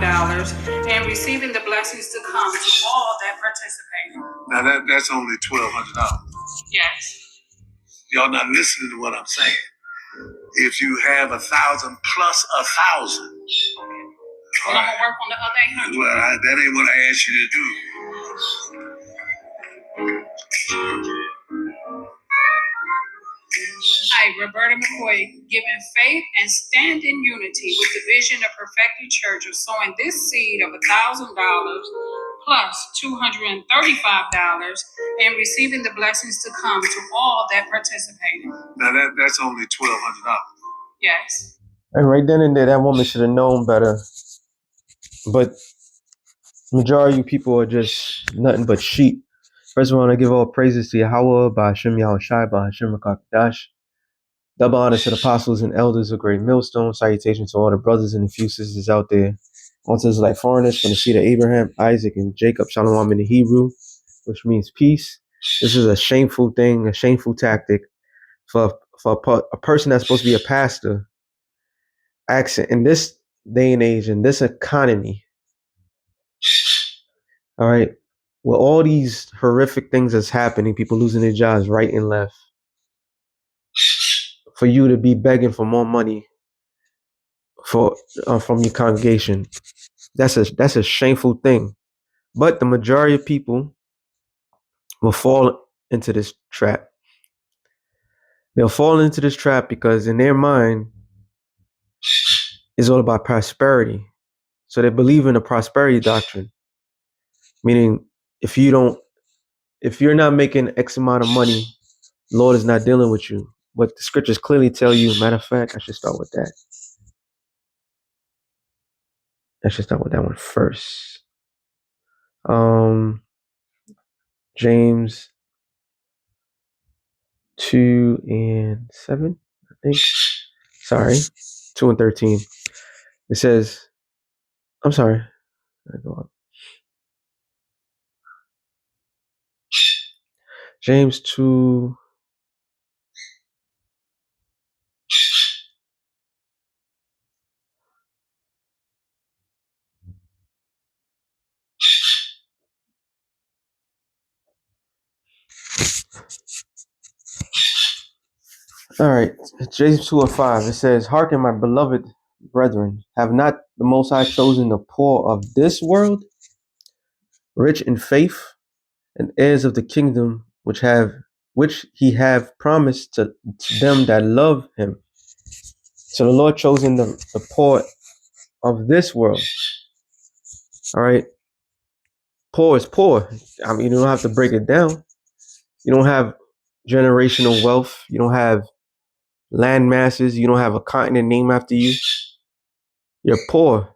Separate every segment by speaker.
Speaker 1: dollars and receiving the blessings to come to all that participate.
Speaker 2: Now that's only $1,200.
Speaker 1: Yes.
Speaker 2: Y'all not listening to what I'm saying. If you have 1,000 plus 1,000.
Speaker 1: Well, I'm gonna work on the other 800.
Speaker 2: Well, that ain't what I asked you to do.
Speaker 1: I, Roberta McCoy, given faith and stand in unity with the vision of perfecting church of sowing this seed of $1,000 plus $235 and receiving the blessings to come to all that participated.
Speaker 2: Now that's only $1,200.
Speaker 1: Yes.
Speaker 3: And right then and there, that woman should have known better. But majority of people are just nothing but sheep. First of all, I want to give all praises to Yahweh, Ba'ashem Yahushai, Ba'ashem Rakakdash. Double honor to the apostles and elders of Great Millstone. Salutations to all the brothers and the few sisters out there. Also, like foreigners from the seed of Abraham, Isaac, and Jacob. Shalom in the Hebrew, which means peace. This is a shameful thing, a shameful tactic for a person that's supposed to be a pastor. Accent in this day and age, in this economy. All right. With all these horrific things that's happening, people losing their jobs right and left, for you to be begging for more money for from your congregation, that's a shameful thing. But the majority of people will fall into this trap. They'll fall into this trap because in their mind, it's all about prosperity. So they believe in the prosperity doctrine, meaning if you're not making X amount of money, Lord is not dealing with you. But the scriptures clearly tell you, matter of fact, I should start with that. I should start with that one first. James 2:7, I think. Sorry, 2:13. It says, I'm sorry. I go up. James 2. All right, James 2:5. It says, "Hearken, my beloved brethren, have not the Most High chosen the poor of this world, rich in faith, and heirs of the kingdom which he have promised to them that love him." So the Lord chosen the poor of this world. All right. Poor is poor. I mean, you don't have to break it down. You don't have generational wealth. You don't have land masses. You don't have a continent named after you. You're poor.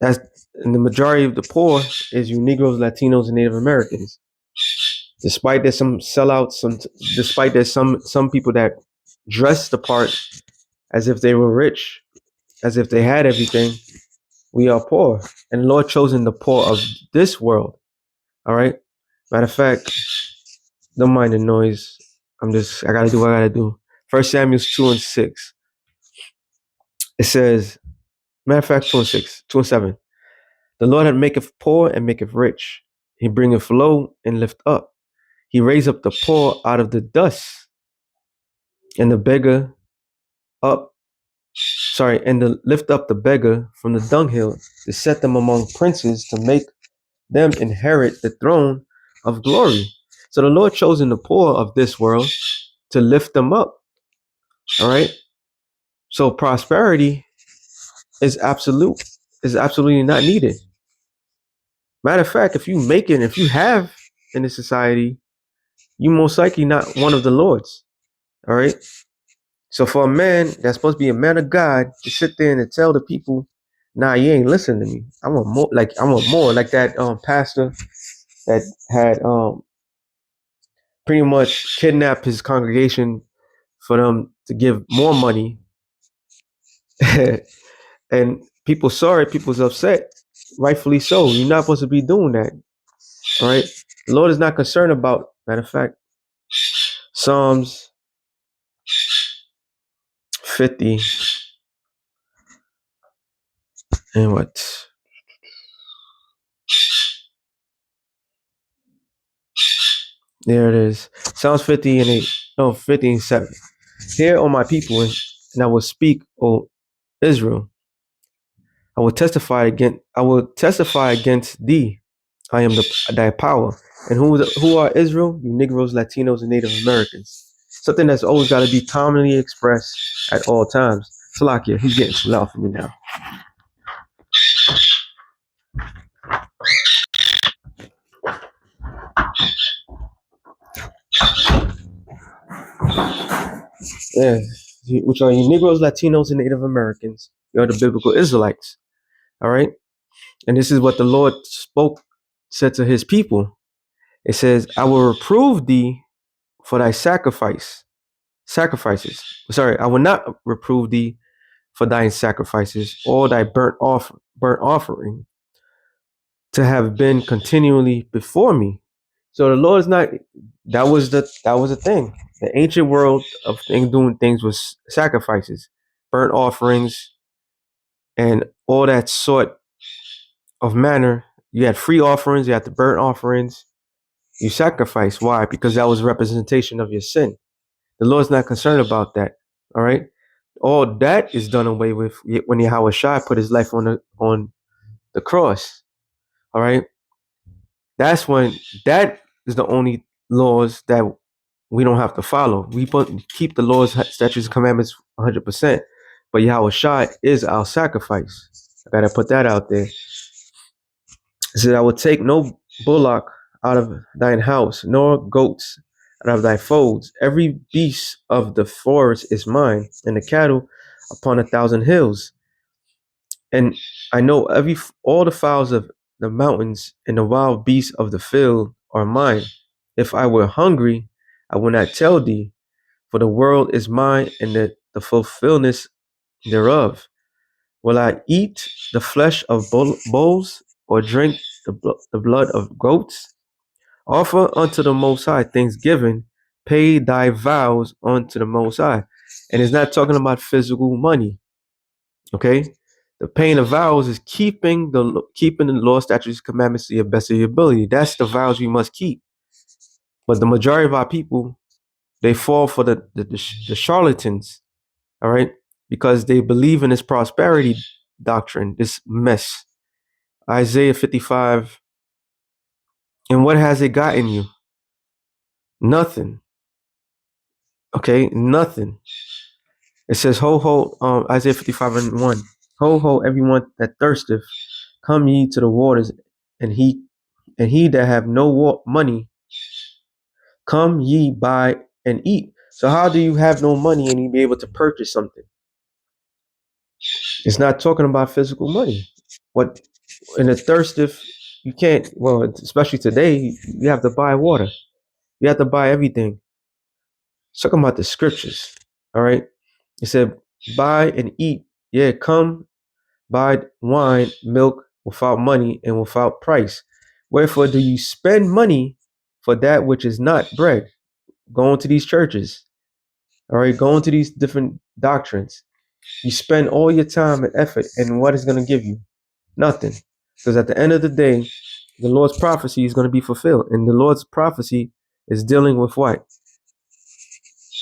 Speaker 3: And the majority of the poor is you Negroes, Latinos, and Native Americans. Despite there's some sellouts, despite there's some people that dress the part as if they were rich, as if they had everything, we are poor. And the Lord chosen the poor of this world. All right. Matter of fact, don't mind the noise. I gotta do what I gotta do. 1 Samuel 2:6. It says, matter of fact, 2:6, 2:7. The Lord had maketh poor and maketh rich. He bringeth low and lift up. He raised up the poor out of the dust, and the beggar lift up the beggar from the dunghill, to set them among princes, to make them inherit the throne of glory. So the Lord chosen the poor of this world to lift them up. All right. So prosperity is absolutely not needed. Matter of fact, if you have in this society, you most likely not one of the Lord's. All right. So for a man that's supposed to be a man of God to sit there and to tell the people, nah, you ain't listening to me. I want more. Like that pastor that had pretty much kidnapped his congregation for them to give more money. And people saw it, people was upset. Rightfully so. You're not supposed to be doing that. All right. The Lord is not concerned about, matter of fact, Psalms 50. And what? There it is. Psalms 50 and 8. No, 50 and 7. Hear, O my people, and I will speak, O Israel. I will testify against thee. I am thy power. And who are Israel? You Negroes, Latinos, and Native Americans. Something that's always got to be commonly expressed at all times. Salakia, he's getting too loud for me now. Yeah, which are you Negroes, Latinos, and Native Americans. You are the biblical Israelites. All right. And this is what the Lord said to his people. It says, I will reprove thee for thy sacrifices. Sorry, I will not reprove thee for thine sacrifices or thy burnt offering to have been continually before me. So the Lord is not. That was the thing. The ancient world of doing things was sacrifices, burnt offerings, and all that sort of manner. You had free offerings, you had the burnt offerings. You sacrifice. Why? Because that was a representation of your sin. The Lord's not concerned about that. All right. All that is done away with when Yahweh Shai put his life on the cross. All right. That's when that is the only laws that we don't have to follow. We keep the laws, statutes, and commandments 100%. But Yahweh Shai is our sacrifice. I gotta put that out there. It says, I will take no bullock out of thine house, nor goats out of thy folds. Every beast of the forest is mine, and the cattle upon 1,000 hills. And I know all the fowls of the mountains and the wild beasts of the field are mine. If I were hungry, I would not tell thee, for the world is mine and the fulfillment thereof. Will I eat the flesh of bulls or drink the blood of goats? Offer unto the Most High thanksgiving, pay thy vows unto the Most High. And it's not talking about physical money. Okay? The paying of vows is keeping the law, statutes, commandments to your best of your ability. That's the vows we must keep. But the majority of our people, they fall for the charlatans, all right? Because they believe in this prosperity doctrine, this mess. Isaiah 55. And what has it gotten you? Nothing. Okay, nothing. It says, Isaiah 55 and 1. Ho, everyone that thirsteth, come ye to the waters, and he that have no money, come ye buy and eat. So how do you have no money and you be able to purchase something? It's not talking about physical money. What in the thirsteth, you can't. Well, especially today, you have to buy water. You have to buy everything. It's talking about the scriptures. All right. It said, buy and eat. Yeah, come buy wine, milk without money and without price. Wherefore do you spend money for that which is not bread? Going to these churches, all right, going to these different doctrines. You spend all your time and effort, and what is going to give you? Nothing. Because at the end of the day, the Lord's prophecy is going to be fulfilled. And the Lord's prophecy is dealing with what?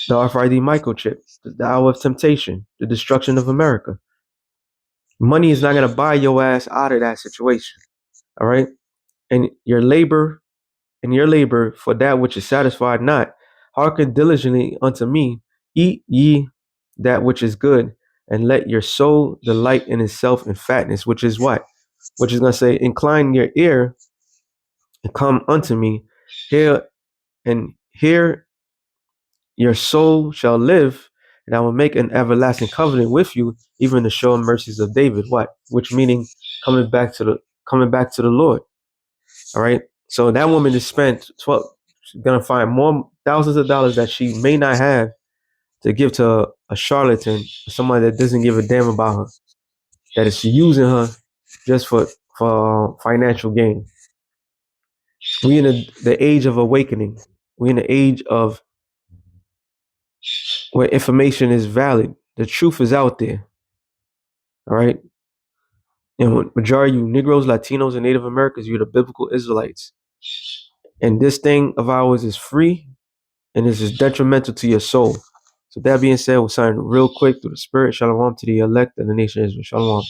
Speaker 3: The RFID microchip, the hour of temptation, the destruction of America. Money is not going to buy your ass out of that situation. All right. And your labor for that which is satisfied not. Hearken diligently unto me, eat ye that which is good, and let your soul delight in itself in fatness, which is what? Which is going to say, incline your ear and come unto me, here your soul shall live, and I will make an everlasting covenant with you, even the sure mercies of David. What? Which meaning coming back to the Lord. All right. So that woman is spent 12, she's gonna find more thousands of dollars that she may not have to give to a charlatan, somebody that doesn't give a damn about her, that is using her just for financial gain. We in the age of awakening. We in the age of where information is valid. The truth is out there. All right. And when majority of you Negroes, Latinos, and Native Americans, you're the biblical Israelites. And this thing of ours is free, and this is detrimental to your soul. So that being said, we'll sign real quick through the Spirit. Shalom to the elect and the nation of Israel. Shalom.